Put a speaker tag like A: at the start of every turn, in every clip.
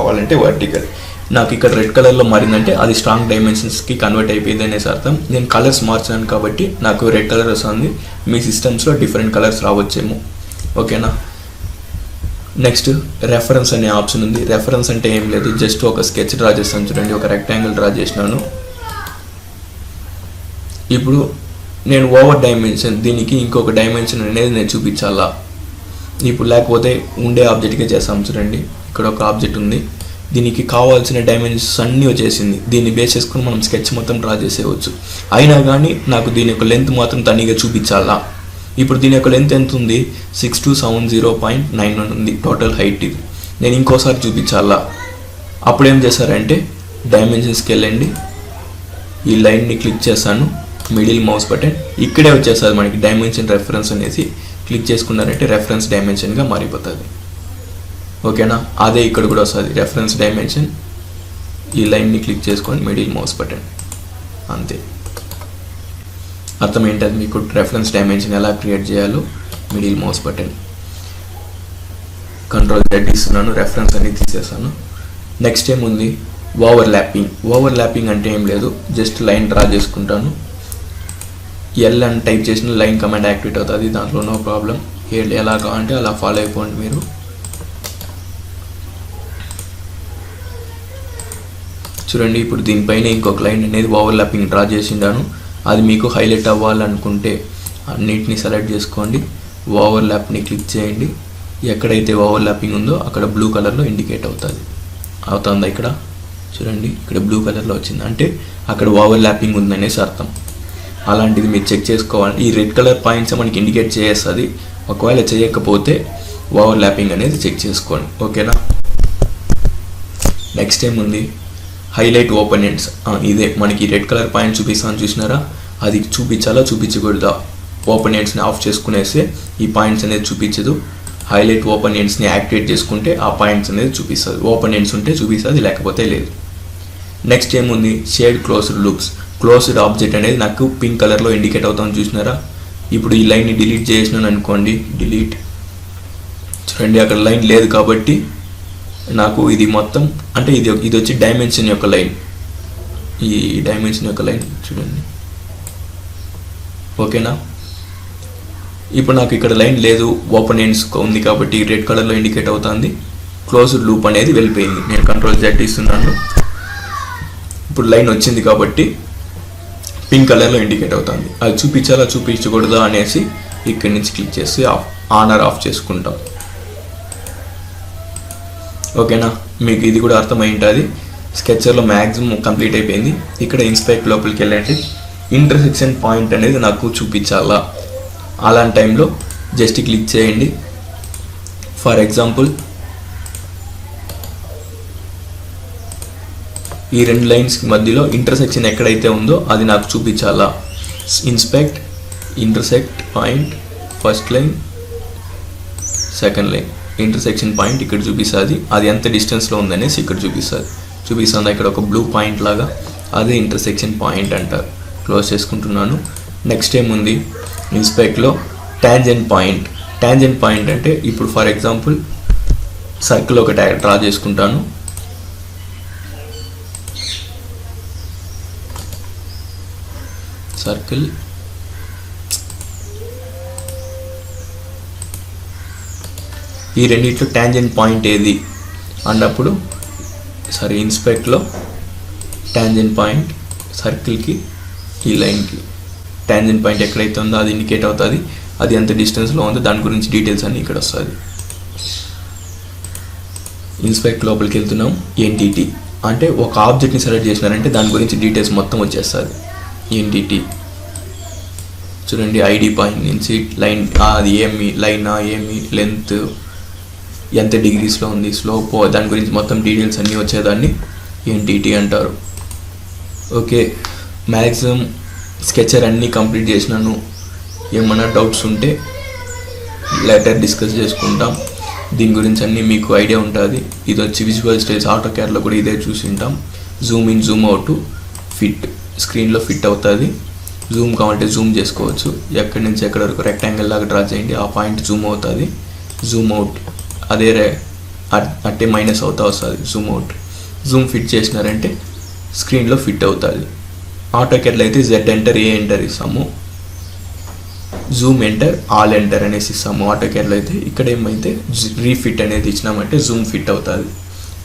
A: కావాలంటే వర్టికల్. నాకు ఇక్కడ రెడ్ కలర్లో మారిందంటే అది స్ట్రాంగ్ డైమెన్షన్స్కి కన్వర్ట్ అయిపోయింది అనేసి అర్థం. నేను కలర్స్ మార్చాను కాబట్టి నాకు రెడ్ కలర్ వస్తుంది. మీ సిస్టమ్స్లో డిఫరెంట్ కలర్స్ రావచ్చేమో. ఓకేనా. నెక్స్ట్ రెఫరెన్స్ అనే ఆప్షన్ ఉంది. రెఫరెన్స్ అంటే ఏం లేదు, జస్ట్ ఒక స్కెచ్ డ్రా చేస్తాను చూడండి. ఒక రెక్టాంగిల్ డ్రా చేసినాను. ఇప్పుడు నేను ఓవర్ డైమెన్షన్, దీనికి ఇంకొక డైమెన్షన్ అనేది నేను చూపించాలా. ఇప్పుడు లేకపోతే ఉండే ఆబ్జెక్ట్గా చేస్తాం చూడండి. ఇక్కడ ఒక ఆబ్జెక్ట్ ఉంది, దీనికి కావాల్సిన డైమెన్షన్స్ అన్నీ వచ్చేసింది. దీన్ని బేస్ చేసుకుని మనం స్కెచ్ మొత్తం డ్రా చేసేయచ్చు. అయినా కానీ నాకు దీని యొక్క లెంత్ మాత్రం తనిగా చూపించాలా. ఇప్పుడు దీని యొక్క లెంత్ ఎంత ఉంది, 6270.91 ఉంది టోటల్ హైట్. ఇది నేను ఇంకోసారి చూపించాలా. అప్పుడు ఏం చేశారంటే డైమెన్షన్స్కి వెళ్ళండి, ఈ లైన్ని క్లిక్ చేశాను, మిడిల్ మౌస్ బటన్, ఇక్కడే వచ్చేస్తుంది మనకి డైమెన్షన్ రెఫరెన్స్ అనేసి. క్లిక్ చేసుకున్నారంటే రెఫరెన్స్ డైమెన్షన్గా మారిపోతుంది. ఓకేనా. అదే ఇక్కడ కూడా వస్తుంది రెఫరెన్స్ డైమెన్షన్. ఈ లైన్ని క్లిక్ చేసుకొని మిడిల్ మౌస్ బటన్, అంతే. అర్థమేంటది మీకు రెఫరెన్స్ డైమెన్షన్ ఎలా క్రియేట్ చేయాలో. Middle mouse button, control Z ఇస్తున్నాను, రెఫరెన్స్ అనేది తీసేసాను. నెక్స్ట్ ఏముంది, ఓవర్ ల్యాపింగ్. ఓవర్ ల్యాపింగ్ అంటే ఏం లేదు, జస్ట్ లైన్ డ్రా చేసుకుంటాను. ఎల్ అని టైప్ చేసిన లైన్ కమాండ్ యాక్టివేట్ అవుతుంది, దాంట్లో నో ప్రాబ్లం. ఎలా కావాలంటే అలా ఫాలో అయిపోండి మీరు. చూడండి, ఇప్పుడు దీనిపైన ఇంకొక లైన్ అనేది ఓవర్ ల్యాపింగ్ డ్రా చేసిండాను. అది మీకు హైలైట్ అవ్వాలనుకుంటే అన్నిటిని సెలెక్ట్ చేసుకోండి, ఓవర్ ల్యాప్ని క్లిక్ చేయండి. ఎక్కడైతే ఓవర్ ల్యాపింగ్ ఉందో అక్కడ బ్లూ కలర్లో ఇండికేట్ అవుతుందా ఇక్కడ చూడండి, ఇక్కడ బ్లూ కలర్లో వచ్చింది అంటే అక్కడ ఓవర్ ల్యాపింగ్ ఉందనేసి అర్థం. అలాంటిది మీరు చెక్ చేసుకోవాలి. ఈ రెడ్ కలర్ పాయింట్స్ మనకి ఇండికేట్ చేస్తుంది. ఒకవేళ చేయకపోతే ఓవర్ ల్యాపింగ్ అనేది చెక్ చేసుకోండి. ఓకేనా. నెక్స్ట్ ఏముంది, హైలైట్ ఓపెనెంట్స్. ఇదే మనకి రెడ్ కలర్ పాయింట్ చూపిస్తాను చూసినారా, అది చూపించాలా చూపించకూడదా. ఓపెనెంట్స్ని ఆఫ్ చేసుకునేస్తే ఈ పాయింట్స్ అనేది చూపించదు. హైలైట్ ఓపెనెంట్స్ని యాక్టివేట్ చేసుకుంటే ఆ పాయింట్స్ అనేది చూపిస్తుంది. ఓపెనెంట్స్ ఉంటే చూపిస్తుంది, లేకపోతే లేదు. నెక్స్ట్ ఏముంది, shade closed loops. Closed object అనేది నాకు పింక్ కలర్లో ఇండికేట్ అవుతాను చూసినారా. ఇప్పుడు ఈ లైన్ని డిలీట్ చేసినాను అనుకోండి, డిలీట్. చూడండి, అక్కడ లైన్ లేదు కాబట్టి నాకు ఇది మొత్తం అంటే ఇది వచ్చి డైమెన్షన్ యొక్క లైన్. ఈ డైమెన్షన్ యొక్క లైన్ చూడండి. ఓకేనా. ఇప్పుడు నాకు ఇక్కడ లైన్ లేదు, ఓపెన్ ఎండ్స్ ఉంది కాబట్టి రెడ్ కలర్లో ఇండికేట్ అవుతుంది. క్లోజ్డ్ లూప్ అనేది వెళ్ళిపోయింది. నేను కంట్రోల్ Z ఇస్తున్నాను. ఇప్పుడు లైన్ వచ్చింది కాబట్టి పింక్ కలర్లో ఇండికేట్ అవుతుంది. అది చూపించాలా చూపించకూడదా అనేసి ఇక్కడి నుంచి క్లిక్ చేసి ఆన్ ఆర్ ఆఫ్ చేసుకుంటాం. ఓకేనా. మీకు ఇది కూడా అర్థమై ఉంటుంది. స్కెచర్లో మ్యాక్సిమం కంప్లీట్ అయిపోయింది. ఇక్కడ ఇన్స్పెక్ట్ లోపలికి వెళ్ళండి. ఇంటర్సెక్షన్ పాయింట్ అనేది నాకు చూపించాలా. అలాంటి టైంలో జస్ట్ క్లిక్ చేయండి. ఫర్ ఎగ్జాంపుల్ ఈ రెండు లైన్స్కి మధ్యలో ఇంటర్సెక్షన్ ఎక్కడైతే ఉందో అది నాకు చూపించాలా. Inspect intersect point, first line second line, intersection point ఇక్కడ చూపిస్తుంది. అది ఎంత డిస్టెన్స్లో ఉందనేసి ఇక్కడ చూపిస్తుంది. ఇక్కడ ఒక బ్లూ పాయింట్ లాగా, అదే ఇంటర్సెక్షన్ పాయింట్ అంటారు. క్లోజ్ చేసుకుంటున్నాను. నెక్స్ట్ ఏముంది, ఇన్స్పెక్ట్లో టాంజెంట్ పాయింట్. టాంజెంట్ పాయింట్ అంటే ఇప్పుడు ఫర్ ఎగ్జాంపుల్ సర్కిల్ ఒక డ్రా చేసుకుంటాను. సర్కిల్ ఈ రెండిట్లో టాంజెంట్ పాయింట్ ఏది అన్నప్పుడు ఇన్స్పెక్ట్లో టాంజెంట్ పాయింట్ సర్కిల్కి ఈ లైన్కి టాంజెంట్ పాయింట్ ఎక్కడైతే ఉందో అది ఇండికేట్ అవుతుంది. అది ఎంత డిస్టెన్స్లో ఉందో దాని గురించి డీటెయిల్స్ అన్నీ ఇక్కడ వస్తుంది. ఇన్స్పెక్ట్ లోపలికి వెళ్తున్నాం. ఎంటిటీ అంటే ఒక ఆబ్జెక్ట్ని సెలెక్ట్ చేసినారంటే దాని గురించి డీటెయిల్స్ మొత్తం వచ్చేస్తుంది. ఎంటిటీ చూడండి, ఐడి పాయింట్ నుంచి లైన్ అది ఏమి లైనా ఏమి లెంత్ ఎంత డిగ్రీస్లో ఉంది స్లోప్ దాని గురించి మొత్తం డీటెయిల్స్ అన్నీ వచ్చేదాన్ని ఎంటిటీ అంటారు. ఓకే, మ్యాక్సిమం స్కెచర్ అన్నీ కంప్లీట్ చేసినాను. ఏమన్నా డౌట్స్ ఉంటే లేటర్ డిస్కస్ చేసుకుంటాం. దీని గురించి అన్నీ మీకు ఐడియా ఉంటుంది. ఇది వచ్చి విజువల్ స్టైల్స్ ఆటో క్యాడ్లో కూడా ఇదే చూసి ఉంటాం. Zoom in Zoom out fit స్క్రీన్లో ఫిట్ అవుతుంది. జూమ్ కావాలంటే జూమ్ చేసుకోవచ్చు. ఎక్కడి నుంచి ఎక్కడి వరకు రెక్టాంగిల్ లాగా డ్రా చేయండి, ఆ పాయింట్ జూమ్ అవుతుంది. జూమ్ అవుట్ అదే అట్టే మైనస్ అవుతా వస్తుంది జూమ్ అవుట్. జూమ్ ఫిట్ చేసినారంటే స్క్రీన్లో ఫిట్ అవుతుంది. ఆటోకేట్లో అయితే జెడ్ ఎంటర్, ఏ ఎంటర్ ఇస్తాము, జూమ్ ఎంటర్, ఆల్ ఎంటర్ అనేసి ఇస్తాము ఆటోకేట్లో అయితే. ఇక్కడ ఏమైతే రీఫిట్ అనేది ఇచ్చినామంటే జూమ్ ఫిట్ అవుతుంది.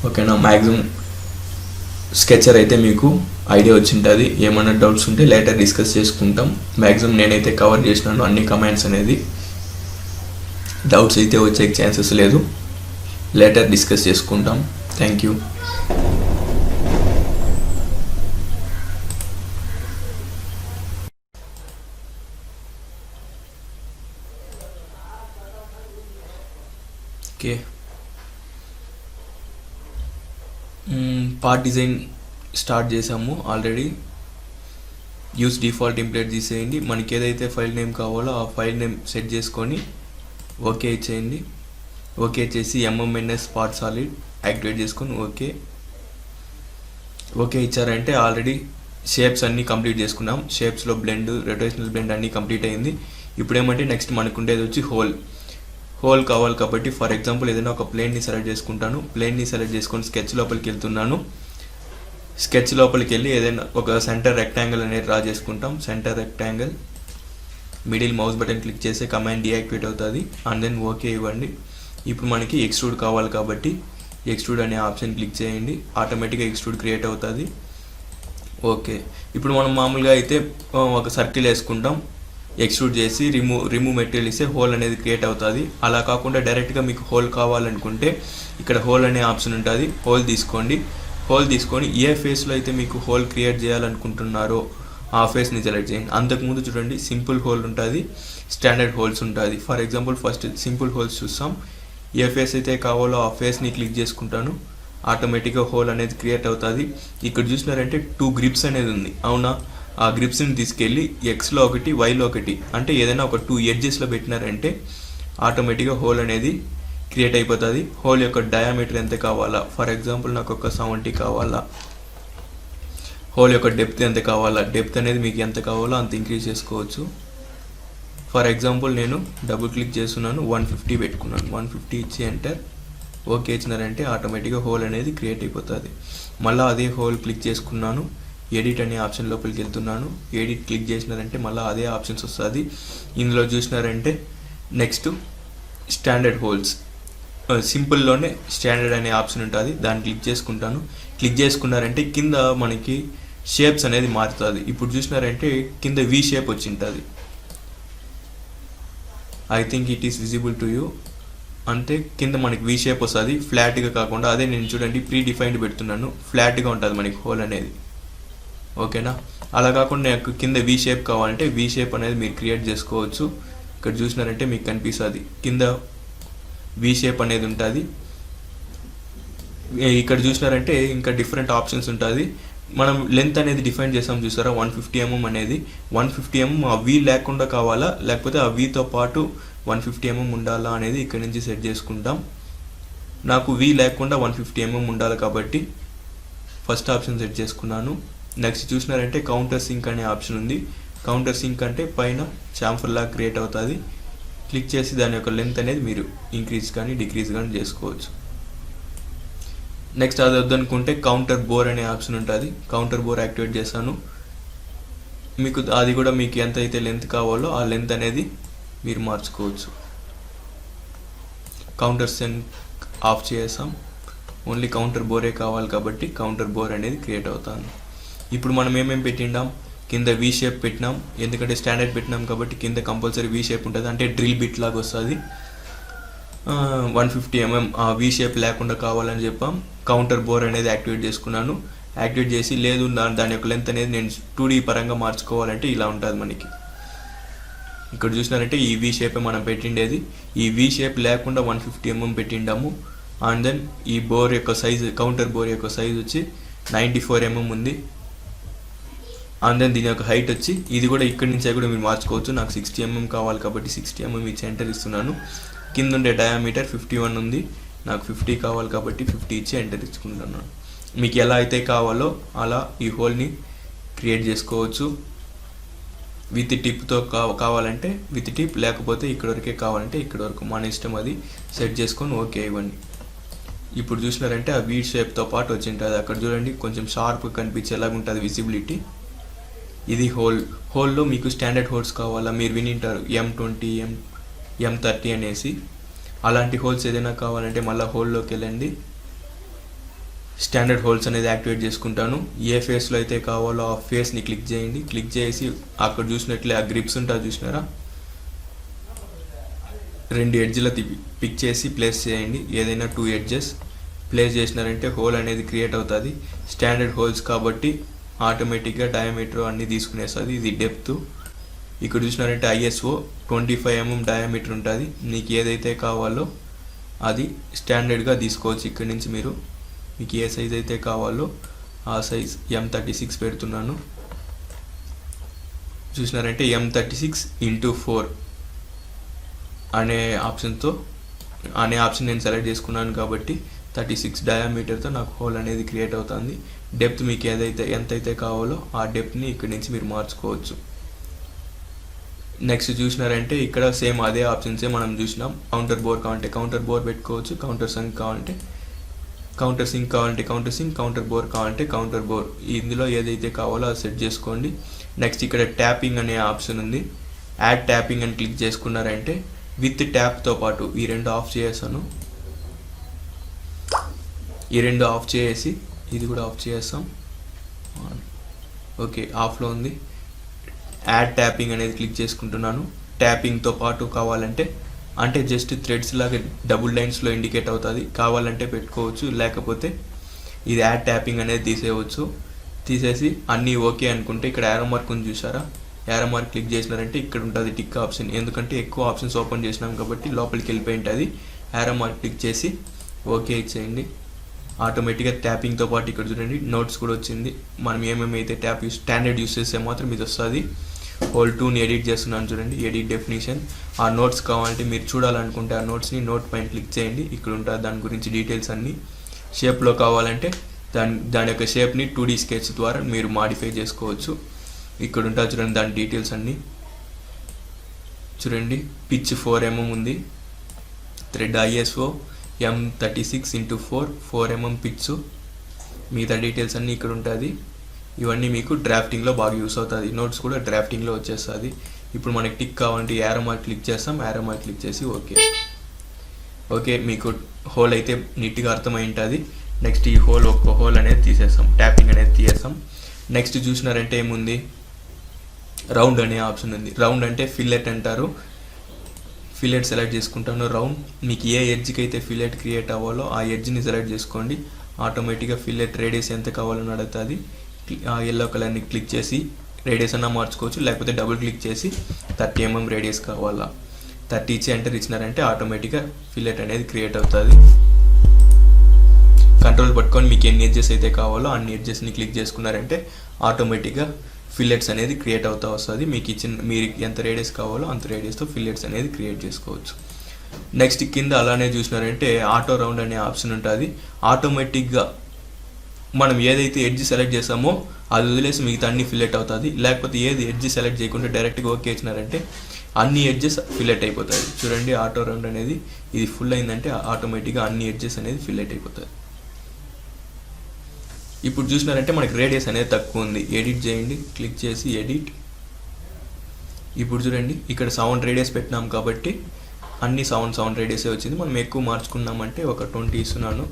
A: ఓకేనా. మ్యాక్సిమం స్కెచర్ అయితే మీకు ఐడియా వచ్చింటుంది. ఏమైనా డౌట్స్ ఉంటే లేటర్ డిస్కస్ చేసుకుంటాం. మ్యాక్సిమం నేనైతే కవర్ చేసినాను అన్ని కమాండ్స్ అనేది. డౌట్స్ అయితే వచ్చే ఛాన్సెస్ లేదు, లేటర్ డిస్కస్ చేసుకుంటాం. Thank you. Okay, part design start చేసాము ఆల్రెడీ. యూస్ డిఫాల్ట్ టెంప్లెట్ తీసేయండి. మనకి ఏదైతే ఫైల్ నేమ్ కావాలో ఆ ఫైల్ నేమ్ సెట్ చేసుకొని ఓకే ఇచ్చేయండి. ఓకే చేసి ఎంఎంఎన్ఎస్ పార్ట్ సాలిడ్ యాక్టివేట్ చేసుకొని ఓకే ఇచ్చారంటే ఆల్రెడీ షేప్స్ అన్నీ కంప్లీట్ చేసుకున్నాం. షేప్స్లో బ్లెండ్, రొటేషనల్ బ్లెండ్ అన్నీ కంప్లీట్ అయింది. ఇప్పుడు ఏమంటే నెక్స్ట్ మనకు ఉండేది వచ్చి హోల్ కావాలి కాబట్టి ఫర్ ఎగ్జాంపుల్ ఏదైనా ఒక ప్లేన్ని సెలెక్ట్ చేసుకుంటాను. ప్లేన్ని సెలెక్ట్ చేసుకొని స్కెచ్ లోపలికి వెళ్తున్నాను. స్కెచ్ లోపలికి వెళ్ళి ఏదైనా ఒక సెంటర్ రెక్టాంగిల్ అనేది డ్రా చేసుకుంటాం. Centre rectangle, middle mouse button click చేస్తే కమాండ్ డీయాక్టివేట్ అవుతుంది. అండ్ దెన్ ఓకే ఇవ్వండి. ఇప్పుడు మనకి ఎక్స్ట్రూడ్ కావాలి కాబట్టి ఎక్స్ట్రూడ్ అనే ఆప్షన్ క్లిక్ చేయండి. ఆటోమేటిక్గా ఎక్స్ట్రూడ్ క్రియేట్ అవుతుంది. ఓకే, ఇప్పుడు మనం మామూలుగా అయితే ఒక సర్కిల్ వేసుకుంటాం. ఎక్స్ట్రూడ్ చేసి రిమూవ్ మెటీరియల్ ఇస్తే హోల్ అనేది క్రియేట్ అవుతుంది. అలా కాకుండా డైరెక్ట్గా మీకు హోల్ కావాలనుకుంటే ఇక్కడ హోల్ అనే ఆప్షన్ ఉంటుంది. హోల్ తీసుకోండి. హోల్ తీసుకొని ఏ ఫేస్లో అయితే మీకు హోల్ క్రియేట్ చేయాలనుకుంటున్నారో ఆ ఫేస్ని సెలెక్ట్ చేయండి. అంతకుముందు చూడండి సింపుల్ హోల్ ఉంటుంది, స్టాండర్డ్ హోల్స్ ఉంటుంది. For example first simple holes చూస్తాం. ఏ ఫేస్ అయితే కావాలో ఆ ఫేస్ని క్లిక్ చేసుకుంటాను. ఆటోమేటిక్గా హోల్ అనేది క్రియేట్ అవుతుంది. ఇక్కడ చూసినారంటే 2 గ్రిప్స్ అనేది ఉంది, అవునా. ఆ గ్రిప్స్ని తీసుకెళ్ళి ఎక్స్లో ఒకటి, వైలో ఒకటి, అంటే ఏదైనా ఒక 2 ఎడ్జెస్లో పెట్టినారంటే ఆటోమేటిక్గా హోల్ అనేది క్రియేట్ అయిపోతుంది. హోల్ యొక్క డయామీటర్ ఎంత కావాలా, ఫర్ ఎగ్జాంపుల్ నాకు ఒక 70 కావాలా. హోల్ యొక్క డెప్త్ ఎంత కావాలా, డెప్త్ అనేది మీకు ఎంత కావాలో అంత ఇంక్రీజ్ చేసుకోవచ్చు. ఫర్ ఎగ్జాంపుల్ నేను డబుల్ క్లిక్ చేస్తున్నాను, 150 పెట్టుకున్నాను. 150 ఇచ్చి ఎంటర్ ఓకే ఇచ్చినారంటే ఆటోమేటిక్గా హోల్ అనేది క్రియేట్ అయిపోతుంది. మళ్ళీ అదే హోల్ క్లిక్ చేసుకున్నాను. ఎడిట్ అనే ఆప్షన్ లోపలికి వెళ్తున్నాను. ఎడిట్ క్లిక్ చేసినారంటే మళ్ళీ అదే ఆప్షన్స్ వస్తుంది. ఇందులో చూసినారంటే నెక్స్ట్ స్టాండర్డ్ హోల్స్, సింపుల్లోనే స్టాండర్డ్ అనే ఆప్షన్ ఉంటుంది. దాన్ని క్లిక్ చేసుకుంటాను. క్లిక్ చేసుకున్నారంటే కింద మనకి షేప్స్ అనేది మారుతుంది. ఇప్పుడు చూసినారంటే కింద వి షేప్ వచ్చి ఉంటుంది. I think it is visible to you. అంటే కింద మనకి వి షేప్ వస్తుంది, ఫ్లాట్గా కాకుండా. అదే నేను చూడండి ప్రీ డిఫైన్డ్ పెడుతున్నాను, ఫ్లాట్గా ఉంటుంది మనకి హోల్ అనేది. ఓకేనా. అలా కాకుండా నాకు కింద వి షేప్ కావాలంటే వి షేప్ అనేది మీరు క్రియేట్ చేసుకోవచ్చు. ఇక్కడ చూసినారంటే మీకు కనిపిస్తుంది కింద వి షేప్ అనేది ఉంటుంది. ఇక్కడ చూసినారంటే ఇంకా డిఫరెంట్ ఆప్షన్స్ ఉంటుంది. మనం లెంత్ అనేది డిఫైన్ చేసాం చూసారా, 150 mm అనేది. 150 mm ఆ వి లేకుండా కావాలా, లేకపోతే ఆ వీతో పాటు 150 mm ఉండాలా అనేది ఇక్కడ నుంచి సెట్ చేసుకుంటాం. నాకు వి లేకుండా 150 mm ఉండాలి కాబట్టి ఫస్ట్ ఆప్షన్ సెట్ చేసుకున్నాను. నెక్స్ట్ చూసినారంటే కౌంటర్ సింక్ అనే ఆప్షన్ ఉంది. కౌంటర్ సింక్ అంటే పైన చాంఫర్ లాగా క్రియేట్ అవుతుంది. క్లిక్ చేసి దాని యొక్క లెంత్ అనేది మీరు ఇంక్రీజ్ కానీ డిక్రీజ్ కానీ చేసుకోవచ్చు. నెక్స్ట్ అది వద్దనుకుంటే కౌంటర్ బోర్ అనే ఆప్షన్ ఉంటుంది. కౌంటర్ బోర్ యాక్టివేట్ చేశాను. మీకు అది కూడా మీకు ఎంత అయితే లెంత్ కావాలో ఆ లెంత్ అనేది మీరు మార్చుకోవచ్చు. కౌంటర్ సింక్ ఆఫ్ చేసాం. ఓన్లీ కౌంటర్ బోరే కావాలి కాబట్టి కౌంటర్ బోర్ అనేది క్రియేట్ అవుతుంది. ఇప్పుడు మనం ఏమేమి పెట్టిండాం, కింద వి షేప్ పెట్టినాం. ఎందుకంటే స్టాండర్డ్ పెట్టినాం కాబట్టి కింద కంపల్సరీ వి షేప్ ఉంటుంది, అంటే డ్రిల్ బిట్ లాగా వస్తుంది. 150 mm ఆ వి షేప్ లేకుండా కావాలని చెప్పాం. కౌంటర్ బోర్ అనేది యాక్టివేట్ చేసుకున్నాను. యాక్టివేట్ చేసి లేదు దాని యొక్క లెంత్ అనేది నేను 2D పరంగా మార్చుకోవాలంటే ఇలా ఉంటుంది మనకి. ఇక్కడ చూసినారంటే ఈ వి షేపే మనం పెట్టిండేది. ఈ వి షేప్ లేకుండా 150 mm పెట్టిండాము. అండ్ దెన్ ఈ బోర్ యొక్క సైజు, కౌంటర్ బోర్ యొక్క సైజ్ వచ్చి 94 mm ఉంది. అండ్ దెన్ దీని యొక్క హైట్ వచ్చి ఇది కూడా ఇక్కడి నుంచే కూడా మీరు మార్చుకోవచ్చు. నాకు 60 mm కావాలి కాబట్టి 60 mm ఇచ్చి ఎంటర్ ఇస్తున్నాను. కింద ఉండే డయామీటర్ 51 ఉంది, నాకు 50 కావాలి కాబట్టి 50 ఇచ్చి ఎంటర్ ఇచ్చుకుంటున్నాను. మీకు ఎలా అయితే కావాలో అలా ఈ హోల్ని క్రియేట్ చేసుకోవచ్చు. విత్ టిప్తో కావాలంటే విత్ టిప్, లేకపోతే ఇక్కడ వరకే కావాలంటే ఇక్కడ వరకు, మన ఇష్టం. అది సెట్ చేసుకొని ఓకే ఇవ్వండి. ఇప్పుడు చూసినారంటే ఆ వీ షేప్తో పాటు వచ్చి ఉంటుంది. అక్కడ చూడండి కొంచెం షార్ప్ కనిపించేలాగా ఉంటుంది విజిబిలిటీ. ఇది హోల్లో మీకు స్టాండర్డ్ హోల్స్ కావాలా, మీరు వినింటారు M20 M30 అనేసి. అలాంటి హోల్స్ ఏదైనా కావాలంటే మళ్ళీ హోల్లోకి వెళ్ళండి, స్టాండర్డ్ హోల్స్ అనేది యాక్టివేట్ చేసుకుంటాను. ఏ ఫేస్లో అయితే కావాలో ఆ ఫేస్ని క్లిక్ చేయండి. క్లిక్ చేసి అక్కడ చూసినట్లే ఆ గ్రిప్స్ ఉంటుంది చూసినారా, 2 ఎడ్జ్ల పిక్ చేసి ప్లేస్ చేయండి. ఏదైనా 2 ఎడ్జెస్ ప్లేస్ చేసినారంటే హోల్ అనేది క్రియేట్ అవుతుంది. స్టాండర్డ్ హోల్స్ కాబట్టి ఆటోమేటిక్గా డయామీటర్ అన్నీ తీసుకునేస్తుంది. ఇది డెప్త్. ఇక్కడ చూసినారంటే ISO 25 mm డయామీటర్ ఉంటుంది. మీకు ఏదైతే కావాలో అది స్టాండర్డ్గా తీసుకోవచ్చు. ఇక్కడ నుంచి మీకు ఏ సైజ్ అయితే కావాలో ఆ సైజ్ M36 పెడుతున్నాను. చూసినారంటే M36x4 అనే ఆప్షన్ నేను సెలెక్ట్ చేసుకున్నాను కాబట్టి 36 డయామీటర్తో నాకు హోల్ అనేది క్రియేట్ అవుతుంది. డెప్త్ మీకు ఎంతైతే కావాలో ఆ డెప్త్ని ఇక్కడ నుంచి మీరు మార్చుకోవచ్చు. నెక్స్ట్ చూసినారంటే ఇక్కడ సేమ్ అదే ఆప్షన్సే మనం చూసినాం. కౌంటర్ బోర్ కావాలంటే కౌంటర్ బోర్ పెట్టుకోవచ్చు, కౌంటర్ సింక్ కావాలంటే కౌంటర్ సింక్, కౌంటర్ బోర్ కావాలంటే కౌంటర్ బోర్. ఇందులో ఏదైతే కావాలో అది సెట్ చేసుకోండి. నెక్స్ట్ ఇక్కడ ట్యాపింగ్ అనే ఆప్షన్ ఉంది. యాడ్ ట్యాపింగ్ అని క్లిక్ చేసుకున్నారంటే విత్ ట్యాప్తో పాటు ఈ 2 ఆఫ్ చేసాను. ఈ 2 ఆఫ్ చేసి ఇది కూడా ఆఫ్ చేస్తాం. ఓకే, ఆఫ్లో ఉంది. యాడ్ ట్యాపింగ్ అనేది క్లిక్ చేసుకుంటున్నాను. ట్యాపింగ్తో పాటు కావాలంటే అంటే జస్ట్ థ్రెడ్స్ లాగా డబుల్ లైన్స్లో ఇండికేట్ అవుతుంది, కావాలంటే పెట్టుకోవచ్చు, లేకపోతే ఇది యాడ్ ట్యాపింగ్ అనేది తీసేయవచ్చు. తీసేసి అన్నీ ఓకే అనుకుంటే ఇక్కడ యారో మార్క్ ఉంది చూసారా, యారో మార్క్ క్లిక్ చేసినారంటే ఇక్కడ ఉంటుంది టిక్ ఆప్షన్. ఎందుకంటే ఎక్కువ ఆప్షన్స్ ఓపెన్ చేసినాం కాబట్టి లోపలికి వెళ్ళిపోయి ఉంటుంది. యారో మార్క్ క్లిక్ చేసి ఓకే ఇచ్చేయండి. ఆటోమేటిక్గా ట్యాపింగ్తో పాటు ఇక్కడ చూడండి నోట్స్ కూడా వచ్చింది. మనం ఏమేమైతే స్టాండర్డ్ యూస్ చేస్తే మాత్రం ఇది వస్తుంది. హోల్ 2ని ఎడిట్ చేస్తున్నాను చూడండి, ఎడిట్ డెఫినేషన్. ఆ నోట్స్ కావాలంటే మీరు చూడాలనుకుంటే ఆ నోట్స్ని నోట్ పైన క్లిక్ చేయండి. ఇక్కడ ఉంటుంది దాని గురించి డీటెయిల్స్ అన్నీ. షేప్లో కావాలంటే దాని యొక్క షేప్ని 2D స్కెచ్ ద్వారా మీరు మాడిఫై చేసుకోవచ్చు. ఇక్కడ ఉంటుంది చూడండి దాని డీటెయిల్స్ అన్నీ. చూడండి పిచ్ 4 mm ఉంది, thread ISO M36x4 4 mm pitch. మిగతా డీటెయిల్స్ అన్నీ ఇక్కడ ఉంటుంది. ఇవన్నీ మీకు డ్రాఫ్టింగ్లో బాగా యూస్ అవుతుంది. నోట్స్ కూడా డ్రాఫ్టింగ్లో వచ్చేస్తుంది. ఇప్పుడు మనకి టిక్ కావాలంటే యారో మార్క్ క్లిక్ చేస్తాం. యారో మార్క్ క్లిక్ చేసి ఓకే మీకు హోల్ అయితే నీట్గా అర్థమై ఉంటుంది. నెక్స్ట్ ఈ ఒక్క హోల్ అనేది తీసేస్తాం, ట్యాపింగ్ అనేది తీసేస్తాం. నెక్స్ట్ చూసినారంటే ఏముంది, రౌండ్ అనే ఆప్షన్ ఉంది. రౌండ్ అంటే ఫిల్లెట్ అంటారు. ఫిల్లెట్ సెలెక్ట్ చేసుకుంటాను. రౌండ్ మీకు ఏ ఎడ్జ్కి అయితే ఫిల్లెట్ క్రియేట్ అవ్వాలో ఆ ఎడ్జ్ని సెలెక్ట్ చేసుకోండి. ఆటోమేటిక్గా ఫిల్లెట్ రేడియస్ ఎంత కావాలని అడుగుతుంది. ఎల్లో కలర్ని క్లిక్ చేసి రేడియస్ అన్నా మార్చుకోవచ్చు, లేకపోతే డబుల్ క్లిక్ చేసి 30 mm రేడియస్ కావాలా 30 ఇచ్చి ఎంటర్ ఇచ్చినారంటే ఆటోమేటిక్గా ఫిల్లెట్ అనేది క్రియేట్ అవుతుంది. కంట్రోల్ పట్టుకొని మీకు ఎన్ని ఎడ్జెస్ అయితే కావాలో అన్ని ఎడ్జెస్ని క్లిక్ చేసుకున్నారంటే ఆటోమేటిక్గా ఫిల్లెట్స్ అనేది క్రియేట్ అవుతూ వస్తుంది. మీరు ఎంత రేడియస్ కావాలో అంత రేడియస్తో ఫిల్లెట్స్ అనేది క్రియేట్ చేసుకోవచ్చు. నెక్స్ట్ కింద అలానే చూసినారంటే ఆటో రౌండ్ అనే ఆప్షన్ ఉంటుంది. ఆటోమేటిక్గా మనం ఏదైతే ఎడ్జ్ సెలెక్ట్ చేసామో అది వదిలేసి మిగతా అన్ని ఫిల్లెట్ అవుతుంది. లేకపోతే ఏది ఎడ్జ్ సెలెక్ట్ చేయకుండా డైరెక్ట్గా ఓకే ఇచ్చినారంటే అన్ని ఎడ్జెస్ ఫిల్లెట్ అయిపోతాయి. చూడండి ఆటో రౌండ్ అనేది ఇది ఫుల్ అయిందంటే ఆటోమేటిక్గా అన్ని ఎడ్జెస్ అనేది ఫిల్లెట్ అయిపోతాయి. ఇప్పుడు చూసినారంటే మనకి రేడియస్ అనేది తక్కువ ఉంది. ఎడిట్ చేయండి, క్లిక్ చేసి ఎడిట్. ఇప్పుడు చూడండి ఇక్కడ సౌండ్ రేడియస్ పెట్టినాం కాబట్టి అన్ని సౌండ్ రేడియసే వచ్చింది. మనం ఎక్కువ మార్చుకున్నామంటే ఒక 20 ఇస్తున్నాను.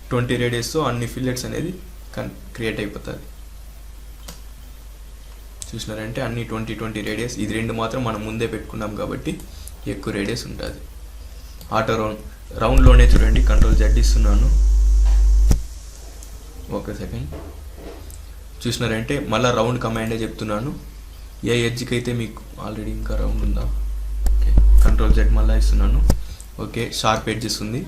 A: 20 రేడియస్తో అన్ని ఫిల్లెట్స్ అనేది క్రియేట్ అయిపోతుంది. చూసినారంటే అన్ని 20 రేడియస్. ఇది 2 మాత్రం మనం ముందే పెట్టుకున్నాం కాబట్టి ఎక్కువ రేడియస్ ఉంటుంది. ఆటో రౌండ్లోనే చూడండి కంట్రోల్ Z ఇస్తున్నాను. ఒక సెకండ్. చూసినారంటే మళ్ళీ రౌండ్ కమాండే చెప్తున్నాను. ఏ ఎడ్జ్కి అయితే మీకు ఆల్రెడీ ఇంకా రౌండ్ ఉందా, ఓకే కంట్రోల్ Z మళ్ళీ ఇస్తున్నాను. ఓకే షార్ప్ ఎడ్జెస్ ఉంది.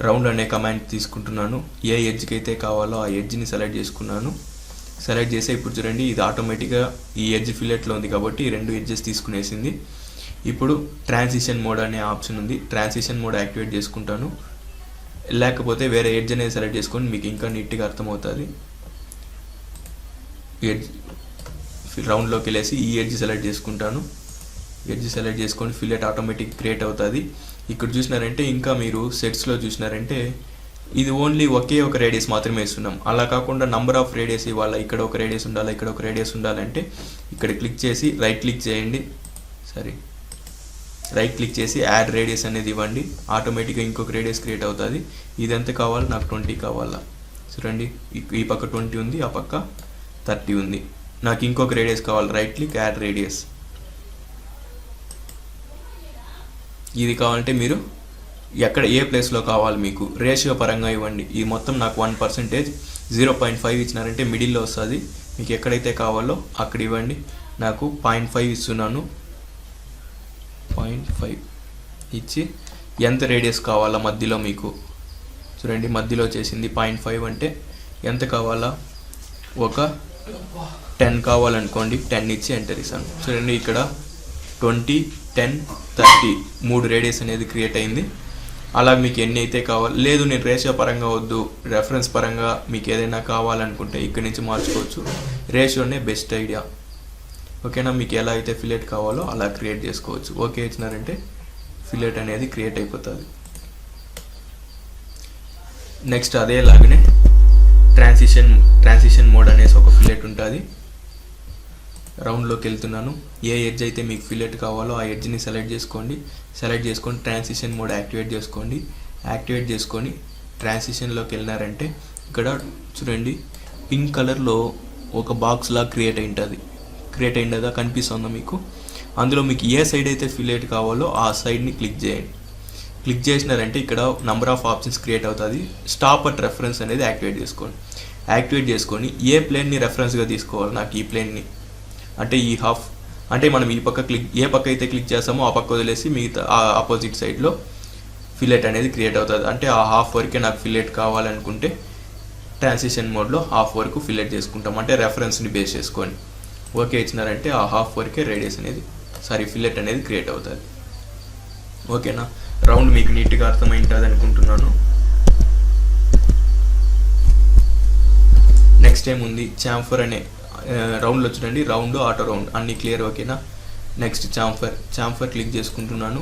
A: రౌండ్ అనే కమాండ్ తీసుకుంటున్నాను. ఏ ఎడ్జ్కి అయితే కావాలో ఆ ఎడ్జ్ని సెలెక్ట్ చేసుకున్నాను. సెలెక్ట్ చేసి ఇప్పుడు చూడండి ఇది ఆటోమేటిక్గా ఈ ఎడ్జ్ ఫిల్లెట్లో ఉంది కాబట్టి 2 ఎడ్జెస్ తీసుకునేసింది. ఇప్పుడు ట్రాన్సిషన్ మోడ్ అనే ఆప్షన్ ఉంది. ట్రాన్సిషన్ మోడ్ యాక్టివేట్ చేసుకుంటాను. లేకపోతే వేరే ఎడ్జ్ అనేది సెలెక్ట్ చేసుకొని మీకు ఇంకా నీట్గా అర్థమవుతుంది. ఎడ్జ్ రౌండ్లోకి వెళ్ళేసి ఈ ఎడ్జ్ సెలెక్ట్ చేసుకుంటాను. ఎడ్జ్ సెలెక్ట్ చేసుకొని ఫిల్లెట్ ఆటోమేటిక్ క్రియేట్ అవుతుంది. ఇక్కడ చూసినారంటే ఇంకా మీరు సెట్స్లో చూసినారంటే ఇది ఓన్లీ ఒకే ఒక రేడియస్ మాత్రమే ఇస్తున్నాం. అలా కాకుండా నంబర్ ఆఫ్ రేడియస్ ఇవ్వాలా, ఇక్కడ ఒక రేడియస్ ఉండాలా, ఇక్కడ ఒక రేడియస్ ఉండాలంటే ఇక్కడ క్లిక్ చేసి రైట్ క్లిక్ చేయండి, రైట్ క్లిక్ చేసి యాడ్ రేడియస్ అనేది ఇవ్వండి. ఆటోమేటిక్గా ఇంకొక రేడియస్ క్రియేట్ అవుతుంది. ఇది ఎంత కావాలి, నాకు 20 కావాలా. చూడండి ఈ పక్క 20 ఉంది, ఆ పక్క 30 ఉంది. నాకు ఇంకొక రేడియస్ కావాలి, రైట్ క్లిక్ యాడ్ రేడియస్. ఇది కావాలంటే మీరు ఎక్కడ ఏ ప్లేస్లో కావాలి మీకు రేషియో పరంగా ఇవ్వండి. ఇది మొత్తం నాకు 1%, 0.5 ఇచ్చినారంటే మిడిల్లో వస్తుంది. మీకు ఎక్కడైతే కావాలో అక్కడ ఇవ్వండి. నాకు 0.5 ఇస్తున్నాను. 0.5 ఇచ్చి ఎంత రేడియస్ కావాలా మధ్యలో మీకు చూడండి, మధ్యలో చేసింది 0.5 అంటే ఎంత కావాలా, ఒక 10 కావాలనుకోండి, 10 ఇచ్చి ఎంటర్ ఇస్తాను. చూడండి ఇక్కడ 20, 10, 30 3 రేడియస్ అనేది క్రియేట్ అయింది. అలా మీకు ఎన్ని అయితే కావాలి, లేదు నేను రేషియో పరంగా వద్దు, రెఫరెన్స్ పరంగా మీకు ఏదైనా కావాలనుకుంటే ఇక్కడి నుంచి మార్చుకోవచ్చు. రేషియోనే బెస్ట్ ఐడియా. ఓకేనా, మీకు ఎలా అయితే ఫిలెట్ కావాలో అలా క్రియేట్ చేసుకోవచ్చు. ఓకే ఇచ్చినారంటే ఫిలెట్ అనేది క్రియేట్ అయిపోతుంది. నెక్స్ట్ అదేలాగానే ట్రాన్సిషన్ మోడ్ అనేసి ఒక ఫిలెట్ ఉంటుంది. రౌండ్లోకి వెళ్తున్నాను. ఏ ఎడ్జ్ అయితే మీకు ఫిలెట్ కావాలో ఆ ఎడ్జ్ని సెలెక్ట్ చేసుకొని ట్రాన్సిషన్ మోడ్ యాక్టివేట్ చేసుకొని ట్రాన్సిషన్లోకి వెళ్ళినారంటే ఇక్కడ చూడండి పింక్ కలర్లో ఒక బాక్స్ లాగా క్రియేట్ అయిందా కనిపిస్తుందా మీకు. అందులో మీకు ఏ సైడ్ అయితే ఫిలెట్ కావాలో ఆ సైడ్ని క్లిక్ చేయండి. క్లిక్ చేసినారంటే ఇక్కడ నంబర్ ఆఫ్ ఆప్షన్స్ క్రియేట్ అవుతుంది. స్టాప్ అట్ రెఫరెన్స్ అనేది యాక్టివేట్ చేసుకొని ఏ ప్లేన్ని రెఫరెన్స్గా తీసుకోవాలి, నాకు ఈ ప్లేన్ని అంటే ఈ హాఫ్ అంటే మనం ఈ పక్క ఏ పక్క అయితే క్లిక్ చేస్తామో ఆ పక్క వదిలేసి మిగతా ఆపోజిట్ సైడ్లో ఫిలెట్ అనేది క్రియేట్ అవుతుంది. అంటే ఆ హాఫ్ వరకే నాకు ఫిలెట్ కావాలనుకుంటే ట్రాన్సిషన్ మోడ్లో హాఫ్ వరకు ఫిలెట్ చేసుకుంటాం, అంటే రెఫరెన్స్ని బేస్ చేసుకొని. ఓకే ఇచ్చినారంటే ఆ హాఫ్ వరకే ఫిలెట్ అనేది క్రియేట్ అవుతుంది. ఓకేనా, రౌండ్ మీకు నీట్గా అర్థమైంటుంది అనుకుంటున్నాను. నెక్స్ట్ ఏముంది, చాంఫర్ అనే రౌండ్లో చూడండి, రౌండ్ ఆటో రౌండ్ అన్ని క్లియర్. ఓకేనా, నెక్స్ట్ చాంఫర్ క్లిక్ చేసుకుంటున్నాను.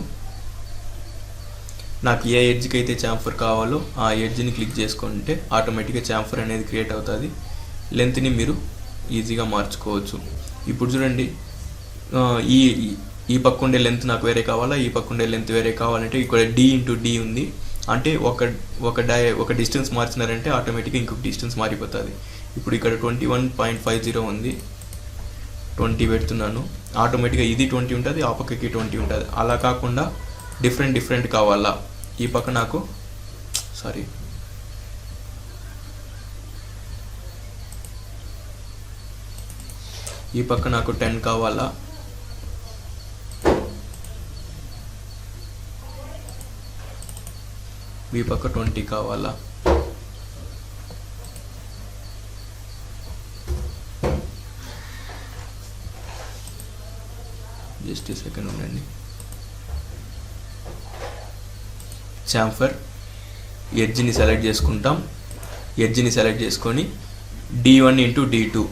A: నాకు ఏ ఎడ్జ్కి అయితే చాంఫర్ కావాలో ఆ ఎడ్జ్ని క్లిక్ చేసుకుంటే ఆటోమేటిక్గా చాంఫర్ అనేది క్రియేట్ అవుతుంది. లెంత్ని మీరు ఈజీగా మార్చుకోవచ్చు. ఇప్పుడు చూడండి ఈ పక్క ఉండే లెంత్ నాకు వేరే కావాలా, ఈ పక్క ఉండే లెంత్ వేరే కావాలంటే ఇక్కడ D ఉంది. అంటే ఒక డిస్టెన్స్ మార్చినారంటే ఆటోమేటిక్గా ఇంకొక డిస్టెన్స్ మారిపోతుంది. ఇప్పుడు ఇక్కడ 21.50 ఉంది, 20 పెడుతున్నాను. ఆటోమేటిక్గా ఇది 20 ఉంటుంది, ఆ పక్కకి 20 ఉంటుంది. అలా కాకుండా డిఫరెంట్ కావాలా, ఈ పక్క నాకు ఈ పక్క నాకు 10 కావాలా, ఈ పక్క 20 కావాలా. జస్ట్ సెకండ్ ఉండండి. చాంఫర్ ఎడ్జ్ని సెలెక్ట్ చేసుకుంటాం. ఎడ్జ్ని సెలెక్ట్ చేసుకొని D1 × D2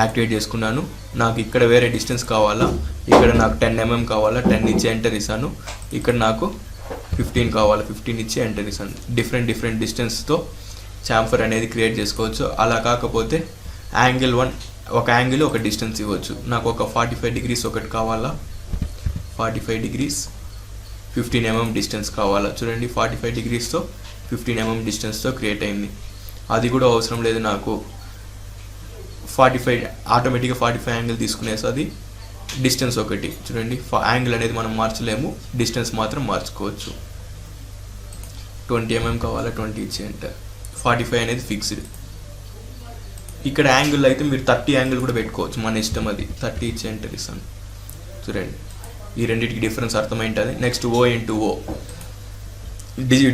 A: యాక్టివేట్ చేసుకున్నాను. నాకు ఇక్కడ వేరే డిస్టెన్స్ కావాలా, ఇక్కడ నాకు 10 mm కావాలా, 10 ఇచ్చి ఎంటర్ ఇస్తాను. ఇక్కడ నాకు 15 కావాలా, 15 ఇచ్చి ఎంటర్ ఇస్తాను. డిఫరెంట్ డిస్టెన్స్తో చాంఫర్ అనేది క్రియేట్ చేసుకోవచ్చు. అలా కాకపోతే ఒక యాంగిల్ ఒక డిస్టెన్స్ ఇవ్వచ్చు. నాకు ఒక 45 degrees ఒకటి కావాలా, 45 degrees 15 mm డిస్టెన్స్ కావాలా. చూడండి 45 degreesతో 15 mm డిస్టెన్స్తో క్రియేట్ అయింది. అది కూడా అవసరం లేదు, నాకు 45 ఆటోమేటిక్గా 45 యాంగిల్ తీసుకునేసి డిస్టెన్స్ ఒకటి. చూడండి యాంగిల్ అనేది మనం మార్చలేము, డిస్టెన్స్ మాత్రం మార్చుకోవచ్చు. 20 mm కావాలా, 20 ఇచ్చి ఎంటర్. 45 అనేది ఫిక్స్డ్. ఇక్కడ యాంగిల్ అయితే మీరు 30 యాంగిల్ కూడా పెట్టుకోవచ్చు, మన ఇష్టం. అది 30 ఇచ్చి ఎంటర్ ఇస్తాను. చూడండి ఈ రెండింటికి డిఫరెన్స్ అర్థమైంటుంది. Next O × O,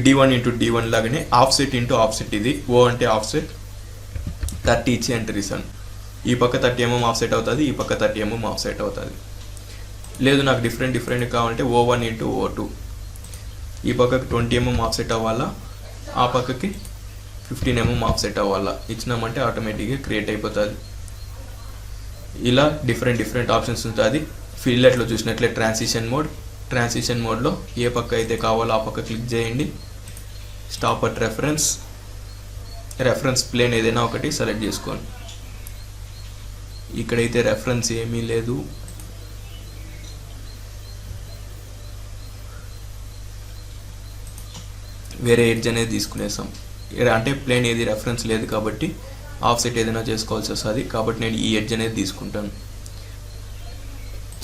A: D1 × D1 లాగానే ఆఫ్సెట్ × ఆఫ్సెట్. ఇది O అంటే ఆఫ్సెట్. 30 ఇచ్చి ఎంటర్ ఇస్తాను. ఈ పక్క 30 mm ఆఫ్సెట్ అవుతుంది, ఈ పక్క 30 mm ఆఫ్సెట్ అవుతుంది. లేదు నాకు డిఫరెంట్ కావాలంటే O1 × O2. ఈ పక్కకి 20 mm ఆఫ్సెట్ అవ్వాలా, ఆ పక్కకి 15 mm ఆఫ్సెట్ అవ్వాలా. ఇచ్చినామంటే ఆటోమేటిక్గా క్రియేట్ అయిపోతుంది. ఇలా డిఫరెంట్ ఆప్షన్స్ ఉంటుంది. ఫిల్లెట్లో చూసినట్లే ట్రాన్సిషన్ మోడ్, ట్రాన్సిషన్ మోడ్లో ఏ పక్క అయితే కావాలో ఆ పక్క క్లిక్ చేయండి. స్టాప్ అట్ రెఫరెన్స్ ప్లేన్ ఏదైనా ఒకటి సెలెక్ట్ చేసుకోండి. ఇక్కడైతే రెఫరెన్స్ ఏమీ లేదు, వేరే ఎడ్జ్ అనేది తీసుకునేసాం. అంటే ప్లేన్ ఏది రెఫరెన్స్ లేదు కాబట్టి ఆఫ్సెట్ ఏదైనా చేసుకోవాల్సి వస్తుంది, కాబట్టి నేను ఈ ఎడ్జ్ అనేది తీసుకుంటాను.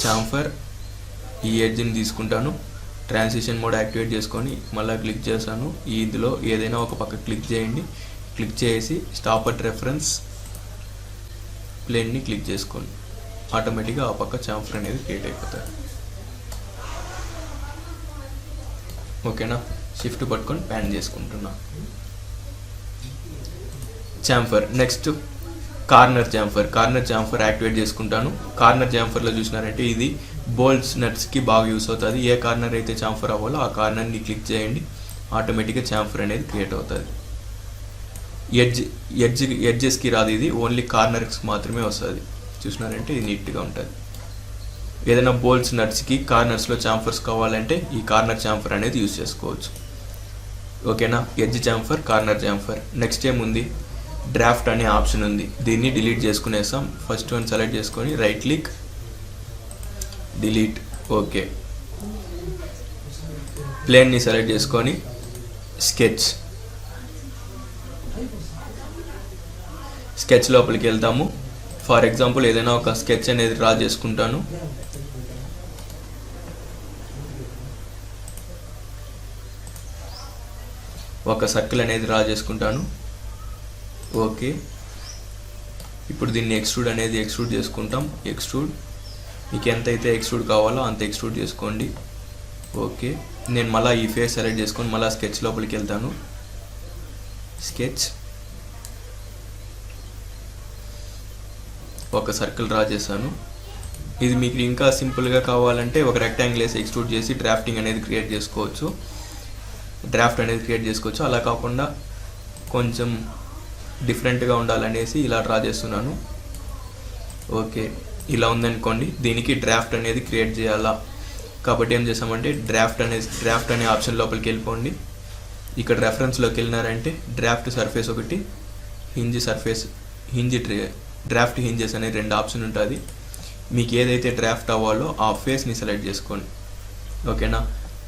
A: చాంఫర్ ఈ ఎడ్జ్ని తీసుకుంటాను. ట్రాన్సిషన్ మోడ్ యాక్టివేట్ చేసుకొని మళ్ళీ క్లిక్ చేశాను. ఇందులో ఏదైనా ఒక పక్క క్లిక్ చేయండి. క్లిక్ చేసి స్టాప్ అట్ రెఫరెన్స్ ప్లేన్ని క్లిక్ చేసుకోండి. ఆటోమేటిక్గా ఆ పక్క చాంఫర్ అనేది క్రియేట్ అయిపోతుంది. ఓకేనా, షిఫ్ట్ పట్టుకొని ప్యాన్ చేసుకుంటున్నా. Chamfer next corner chamfer activate చేసుకుంటాను. కార్నర్ చాంఫర్లో చూసినారంటే ఇది బోల్ట్స్ నట్స్కి బాగా యూస్ అవుతుంది. ఏ కార్నర్ అయితే చాంఫర్ అవ్వాలో ఆ కార్నర్ని క్లిక్ చేయండి, ఆటోమేటిక్గా చాంఫర్ అనేది క్రియేట్ అవుతుంది. ఎడ్జెస్కి రాదు, ఇది ఓన్లీ కార్నర్స్కి మాత్రమే వస్తుంది. చూసినారంటే ఇది నీట్గా ఉంటుంది. ఏదైనా బోల్ట్స్ నట్స్కి కార్నర్స్లో చాంఫర్స్ కావాలంటే ఈ కార్నర్ చాంఫర్ అనేది యూస్ చేసుకోవచ్చు. ఓకేనా, edge chamfer, corner chamfer. Next ఏముంది, డ్రాఫ్ట్ అనే ఆప్షన్ ఉంది, దీన్ని డిలీట్ చేసుకునేసాం. ఫస్ట్ వన్ సెలెక్ట్ చేసుకొని రైట్ క్లిక్, డిలీట్. ఓకే, ప్లేన్ని సెలెక్ట్ చేసుకొని స్కెచ్ లోపలికి వెళ్తాము. ఫర్ ఎగ్జాంపుల్ ఏదైనా ఒక స్కెచ్ అనేది డ్రా చేసుకుంటాను. ఒక సర్కిల్ అనేది డ్రా చేసుకుంటాను. ఓకే, ఇప్పుడు దీన్ని ఎక్స్ట్రూడ్ చేసుకుంటాం. మీకు ఎంతైతే ఎక్స్ట్రూడ్ కావాలో అంత ఎక్స్ట్రూడ్ చేసుకోండి. ఓకే, నేను మళ్ళీ ఈ ఫేస్ సెలెక్ట్ చేసుకొని మళ్ళీ స్కెచ్ లోపలికి వెళ్తాను. ఒక సర్కిల్ డ్రా చేశాను. ఇది మీకు ఇంకా సింపుల్గా కావాలంటే ఒక రెక్టాంగిల్ వేసి ఎక్స్ట్రూడ్ చేసి డ్రాఫ్ట్ అనేది క్రియేట్ చేసుకోవచ్చు. అలా కాకుండా కొంచెం డిఫరెంట్గా ఉండాలనేసి ఇలా డ్రా చేస్తున్నాను. ఓకే, ఇలా ఉందనుకోండి. దీనికి డ్రాఫ్ట్ అనేది క్రియేట్ చేయాలా, కాబట్టి ఏం చేసామంటే డ్రాఫ్ట్ అనే ఆప్షన్ లోపలికి వెళ్ళిపోండి. ఇక్కడ రెఫరెన్స్లోకి వెళ్ళినారంటే డ్రాఫ్ట్ సర్ఫేస్ ఒకటి, డ్రాఫ్ట్ హింజెస్ అనే 2 ఆప్షన్ ఉంటుంది. మీకు ఏదైతే డ్రాఫ్ట్ అవ్వాలో ఆ ఫేస్ని సెలెక్ట్ చేసుకోండి. ఓకేనా,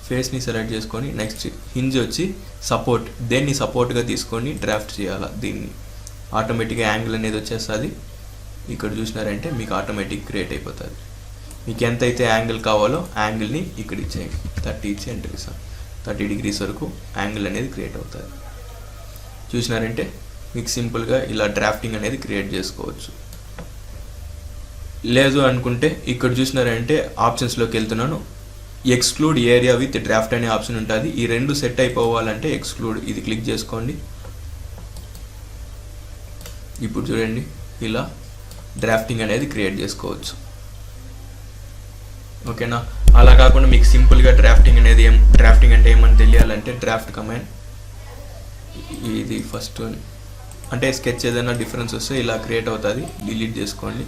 A: ఫేస్ని సెలెక్ట్ చేసుకొని నెక్స్ట్ హింజ్ వచ్చి సపోర్ట్, దేన్ని సపోర్ట్గా తీసుకొని డ్రాఫ్ట్ చేయాలా. దీన్ని ఆటోమేటిక్గా యాంగిల్ అనేది వచ్చేస్తుంది. ఇక్కడ చూసినారంటే మీకు ఆటోమేటిక్ క్రియేట్ అయిపోతుంది. మీకు ఎంతైతే యాంగిల్ కావాలో యాంగిల్ని ఇక్కడ ఇచ్చేయండి. 30 ఇచ్చి ఎంటర్ ఇస్తాం. 30 degrees వరకు యాంగిల్ అనేది క్రియేట్ అవుతుంది. చూసినారంటే మీకు సింపుల్గా ఇలా డ్రాఫ్టింగ్ అనేది క్రియేట్ చేసుకోవచ్చు. లేదు అనుకుంటే ఇక్కడ చూసినారంటే ఆప్షన్స్లోకి వెళ్తున్నాను. ఎక్స్క్లూడ్ ఏరియా విత్ డ్రాఫ్ట్ అనే ఆప్షన్ ఉంటుంది. ఈ 2 సెట్ అయిపోవాలంటే ఎక్స్క్లూడ్ ఇది క్లిక్ చేసుకోండి. ఇప్పుడు చూడండి, ఇలా డ్రాఫ్టింగ్ అనేది క్రియేట్ చేసుకోవచ్చు. ఓకేనా, అలా కాకుండా మీకు సింపుల్గా డ్రాఫ్టింగ్ అంటే ఏమని తెలియాలంటే డ్రాఫ్ట్ కమాండ్, ఇది ఫస్ట్ అంటే స్కెచ్ ఏదైనా డిఫరెన్స్ వస్తే ఇలా క్రియేట్ అవుతుంది, డిలీట్ చేసుకోండి.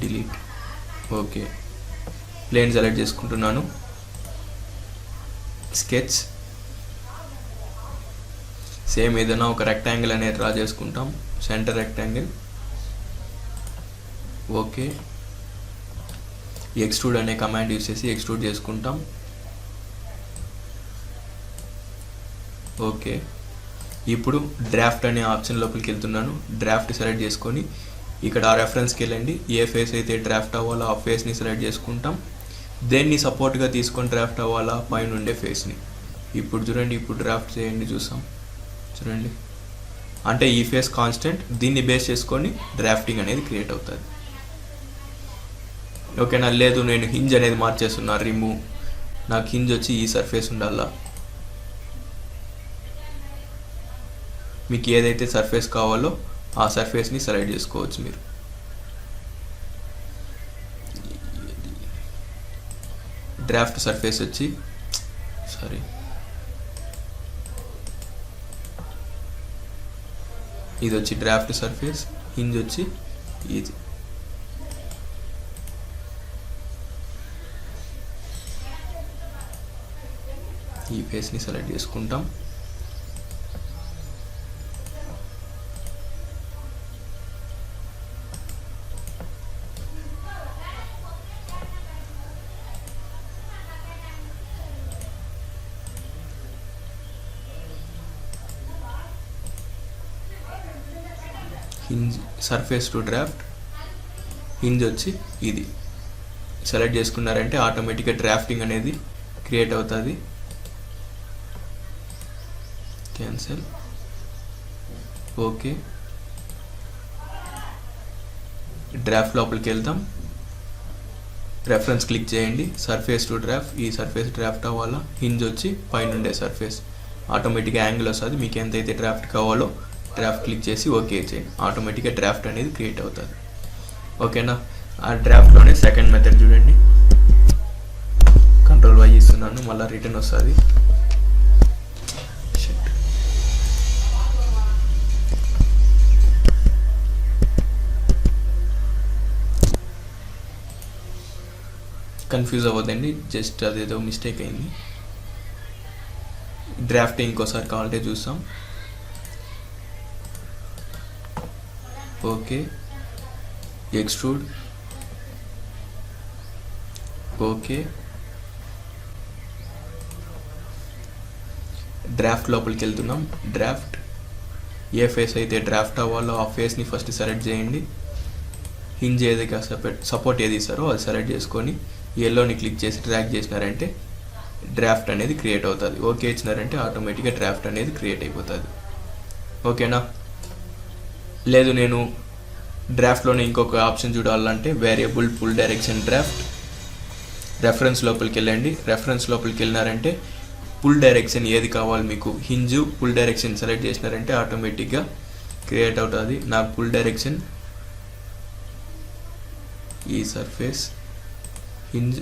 A: డిలీట్. ఓకే, ప్లేన్ సెలెక్ట్ చేసుకుంటున్నాను. స్కెచ్ సేమ్ ఏదైనా ఒక రెక్టాంగిల్ అనేది డ్రా చేసుకుంటాం. Centre rectangle. ఓకే, ఎక్స్ట్రూడ్ అనే కమాండ్ యూస్ చేసి ఎక్స్ట్రూడ్ చేసుకుంటాం. ఓకే, ఇప్పుడు డ్రాఫ్ట్ అనే ఆప్షన్ లోపలికి వెళ్తున్నాను. డ్రాఫ్ట్ సెలెక్ట్ చేసుకొని ఇక్కడ ఆ రెఫరెన్స్కి వెళ్ళండి. ఏ ఫేస్ అయితే డ్రాఫ్ట్ అవ్వాలో ఆ ఫేస్ని సెలెక్ట్ చేసుకుంటాం. దేన్ని సపోర్ట్గా తీసుకొని డ్రాఫ్ట్ అవ్వాలా, పైన ఉండే ఫేస్ని. ఇప్పుడు చూడండి, ఇప్పుడు డ్రాఫ్ట్ చేయండి, చూసాం. చూడండి, అంటే ఈ ఫేస్ కాన్స్టెంట్, దీన్ని బేస్ చేసుకొని డ్రాఫ్టింగ్ అనేది క్రియేట్ అవుతుంది. ఓకేనా, లేదు నేను హింజ్ అనేది మార్చేస్తున్నా, రిమూవ్, నాకు హింజ్ వచ్చి ఈ సర్ఫేస్ ఉండాలా. మీకు ఏదైతే సర్ఫేస్ కావాలో ఆ సర్ఫేస్ని సెలెక్ట్ చేసుకోవచ్చు మీరు. డ్రాఫ్ట్ సర్ఫేస్ వచ్చి ఇది వచ్చి డ్రాఫ్ట్ సర్ఫేస్, హింజ్ వచ్చి ఇది. ఈ ఫేస్ని సెలెక్ట్ చేసుకుంటాం. Hinge surface to draft, hinge వచ్చి ఇది సెలెక్ట్ చేసుకున్నారంటే ఆటోమేటిక్గా డ్రాఫ్టింగ్ అనేది క్రియేట్ అవుతుంది. Cancel, okay. డ్రాఫ్ట్ లోపలికి వెళ్తాం, రెఫరెన్స్ క్లిక్ చేయండి, సర్ఫేస్ టు డ్రాఫ్ట్, ఈ సర్ఫేస్ డ్రాఫ్ట్ అవ్వాలా. హింజ్ వచ్చి పైన ఉండే సర్ఫేస్, ఆటోమేటిక్గా యాంగిల్ వస్తుంది. మీకు ఎంతైతే డ్రాఫ్ట్ కావాలో డ్రాఫ్ట్ క్లిక్ చేసి ఓకే చేయండి, ఆటోమేటిక్గా డ్రాఫ్ట్ అనేది క్రియేట్ అవుతుంది. ఓకేనా. ఆ డ్రాఫ్ట్లోనే సెకండ్ మెథడ్ చూడండి, Ctrl+Y ఇస్తున్నాను, మళ్ళీ రిటర్న్ వస్తుంది. కన్ఫ్యూజ్ అవ్వద్దండి, జస్ట్ అదేదో మిస్టేక్ అయింది. డ్రాఫ్ట్ ఇంకోసారి కావాలంటే చూస్తాం. Okay, extrude, okay. డ్రాఫ్ట్ లోపలికి వెళ్తున్నాం. డ్రాఫ్ట్ ఏ ఫేస్ అయితే డ్రాఫ్ట్ అవ్వాలో ఆ ఫేస్ని ఫస్ట్ సెలెక్ట్ చేయండి. హింజ్ ఏది సపోర్ట్ ఏది ఇస్తారో అది సెలెక్ట్ చేసుకొని ఎల్లోని క్లిక్ చేసి డ్రాగ్ చేసినారంటే డ్రాఫ్ట్ అనేది క్రియేట్ అవుతుంది. ఓకే ఇచ్చినారంటే ఆటోమేటిక్గా డ్రాఫ్ట్ అనేది క్రియేట్ అయిపోతుంది. ఓకేనా. లేదు నేను డ్రాఫ్ట్లోనే ఇంకొక ఆప్షన్ చూడాలంటే variable pull direction draft, reference లోపలికి వెళ్ళండి. రెఫరెన్స్ లోపలికి వెళ్ళినారంటే పుల్ డైరెక్షన్ ఏది కావాలి మీకు, హింజ్ పుల్ డైరెక్షన్ సెలెక్ట్ చేసినారంటే ఆటోమేటిక్గా క్రియేట్ అవుతుంది. నాకు పుల్ డైరెక్షన్ ఈ సర్ఫేస్, హింజ్,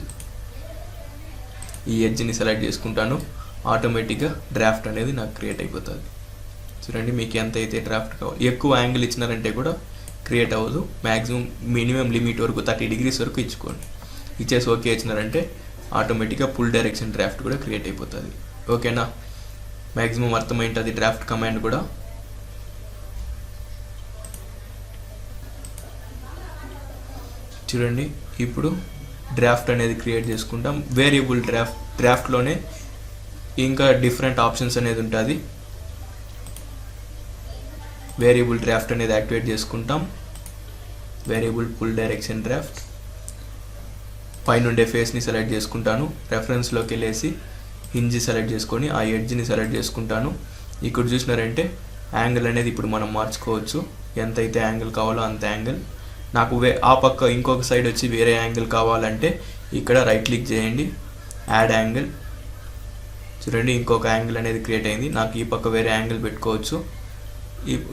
A: ఈ ఎడ్జ్ని సెలెక్ట్ చేసుకుంటాను, ఆటోమేటిక్గా డ్రాఫ్ట్ అనేది నాకు క్రియేట్ అయిపోతుంది. చూడండి మీకు ఎంత అయితే డ్రాఫ్ట్ కావాలి, ఎక్కువ యాంగిల్ ఇచ్చినారంటే కూడా క్రియేట్ అవ్వదు. మ్యాక్సిమం మినిమం లిమిట్ వరకు 30 degrees వరకు ఇచ్చుకోండి. ఇచ్చేసి ఓకే ఇచ్చినారంటే ఆటోమేటిక్గా పుల్ డైరెక్షన్ డ్రాఫ్ట్ కూడా క్రియేట్ అయిపోతుంది. ఓకేనా. మ్యాక్సిమం అర్థమైంటుంది డ్రాఫ్ట్ కమాండ్ కూడా. చూడండి ఇప్పుడు డ్రాఫ్ట్ అనేది క్రియేట్ చేసుకుంటాం. వేరియబుల్ డ్రాఫ్ట్లోనే ఇంకా డిఫరెంట్ ఆప్షన్స్ అనేది ఉంటుంది. వేరియబుల్ డ్రాఫ్ట్ అనేది యాక్టివేట్ చేసుకుంటాం. వేరియబుల్ పుల్ డైరెక్షన్ డ్రాఫ్ట్, పైన ఉండే ఫేస్ని సెలెక్ట్ చేసుకుంటాను. రెఫరెన్స్లోకి వెళ్ళేసి హింజ్ సెలెక్ట్ చేసుకొని ఆ ఎడ్జ్ని సెలెక్ట్ చేసుకుంటాను. ఇక్కడ చూసినారంటే యాంగిల్ అనేది ఇప్పుడు మనం మార్చుకోవచ్చు, ఎంతైతే యాంగిల్ కావాలో అంత యాంగిల్. నాకు ఆ పక్క ఇంకొక సైడ్ వచ్చి వేరే యాంగిల్ కావాలంటే ఇక్కడ రైట్ క్లిక్ చేయండి, యాడ్ యాంగిల్. చూడండి ఇంకొక యాంగిల్ అనేది క్రియేట్ అయింది. నాకు ఈ పక్క వేరే యాంగిల్ పెట్టుకోవచ్చు,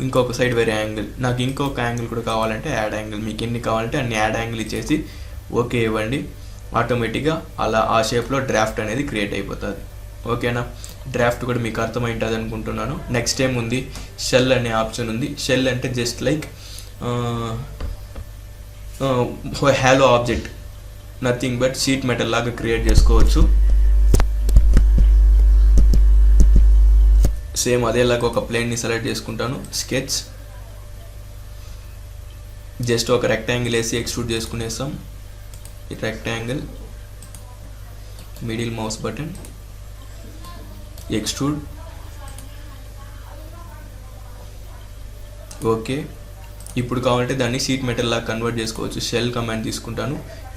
A: ఇంకొక సైడ్ వేరే యాంగిల్. నాకు ఇంకొక యాంగిల్ కూడా కావాలంటే యాడ్ యాంగిల్. మీకు ఎన్ని కావాలంటే అన్ని యాడ్ యాంగిల్ ఇచ్చేసి ఓకే ఇవ్వండి. ఆటోమేటిక్గా అలా ఆ షేప్లో డ్రాఫ్ట్ అనేది క్రియేట్ అయిపోతుంది. ఓకేనా. డ్రాఫ్ట్ కూడా మీకు అర్థమైంటుంది అనుకుంటున్నాను. నెక్స్ట్ ఏముంది, షెల్ అనే ఆప్షన్ ఉంది. షెల్ అంటే just like hello object, nothing but sheet metal లాగా క్రియేట్ చేసుకోవచ్చు. సేమ్ అదేలాగా ఒక ప్లేన్ని సెలెక్ట్ చేసుకుంటాను. స్కెచ్, జస్ట్ ఒక రెక్టాంగిల్ వేసి ఎక్స్ట్రూడ్ చేసుకునేస్తాం. ఈ rectangle, middle mouse button, extrude, okay. ఇప్పుడు కావాలంటే దాన్ని షీట్ మెటల్ లాగా కన్వర్ట్ చేసుకోవచ్చు. షెల్ కమాండ్ తీసుకుంటాను.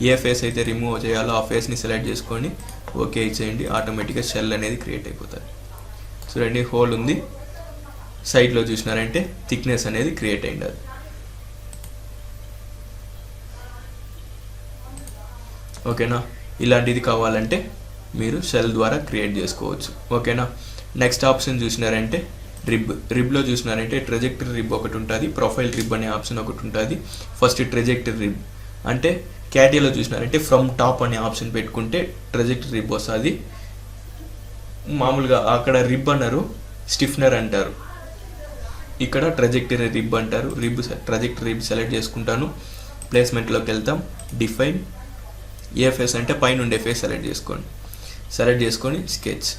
A: ఏ ఫేస్ అయితే రిమూవ్ చేయాలో ఆ ఫేస్ని సెలెక్ట్ చేసుకొని ఓకే ఇచ్చేయండి. ఆటోమేటిక్గా షెల్ అనేది క్రియేట్ అయిపోతుంది. చూడండి హోల్ ఉంది, సైడ్లో చూసినారంటే థిక్నెస్ అనేది క్రియేట్ అయింది. అది ఓకేనా. ఇలాంటిది కావాలంటే మీరు షెల్ ద్వారా క్రియేట్ చేసుకోవచ్చు. ఓకేనా. నెక్స్ట్ ఆప్షన్ చూసినారంటే రిబ్లో చూసినారంటే ట్రెజెక్టరీ రిబ్ ఒకటి ఉంటుంది, ప్రొఫైల్ రిబ్ అనే ఆప్షన్ ఒకటి ఉంటుంది. ఫస్ట్ ట్రెజెక్టరీ రిబ్ అంటే క్యాటియాలో చూసినారంటే ఫ్రమ్ టాప్ అనే ఆప్షన్ పెట్టుకుంటే ట్రెజెక్టరీ రిబ్ వస్తుంది. మామూలుగా అక్కడ రిబ్ అన్నారు, స్టిఫ్నర్ అంటారు. ఇక్కడ ట్రజెక్టరీ రిబ్ అంటారు, ట్రజెక్టరీ రిబ్ సెలెక్ట్ చేసుకుంటాను. ప్లేస్మెంట్లోకి వెళ్తాం, డిఫైన్ ఏ ఫేస్ అంటే పైన ఉండే ఫేస్ సెలెక్ట్ చేసుకొని స్కెచ్.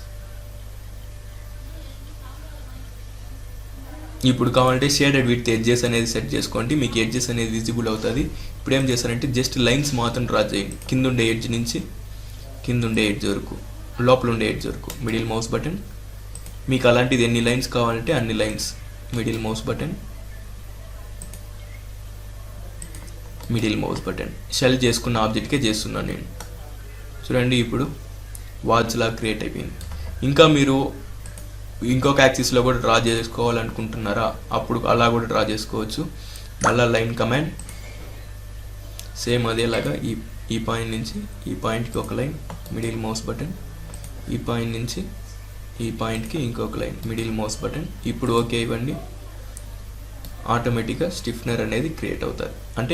A: ఇప్పుడు కావాలంటే షేడెడ్ విత్ ఎడ్జెస్ అనేది సెట్ చేసుకోండి, మీకు ఎడ్జెస్ అనేది విజిబుల్ అవుతుంది. ఇప్పుడు ఏం చేస్తారంటే జస్ట్ లైన్స్ మాత్రం డ్రా చేయండి, కింద ఉండే ఎడ్జ్ నుంచి కింద ఉండే ఎడ్జ్ వరకు, లోపల ఉండే ఎడ్జ్ వరకు. మిడిల్ మౌస్ బటన్, మీకు అలాంటిది ఎన్ని లైన్స్ కావాలంటే అన్ని lines. Middle mouse button shell చేసుకున్న ఆబ్జెక్ట్కే చేస్తున్నాను నేను. చూడండి ఇప్పుడు వాచ్ లా క్రియేట్ అయిపోయింది. ఇంకా మీరు ఇంకొక యాక్సిస్లో కూడా డ్రా చేసుకోవాలనుకుంటున్నారా, అప్పుడు అలా కూడా డ్రా చేసుకోవచ్చు. మళ్ళీ లైన్ కమాండ్, సేమ్ అదేలాగా ఈ పాయింట్ నుంచి ఈ పాయింట్కి ఒక లైన్, మిడిల్ మౌస్ బటన్, ఈ పాయింట్ నుంచి ఈ పాయింట్కి ఇంకొక లైన్, మిడిల్ మౌస్ బటన్. ఇప్పుడు ఓకే ఇవ్వండి, ఆటోమేటిక్గా స్టిఫ్నర్ అనేది క్రియేట్ అవుతుంది. అంటే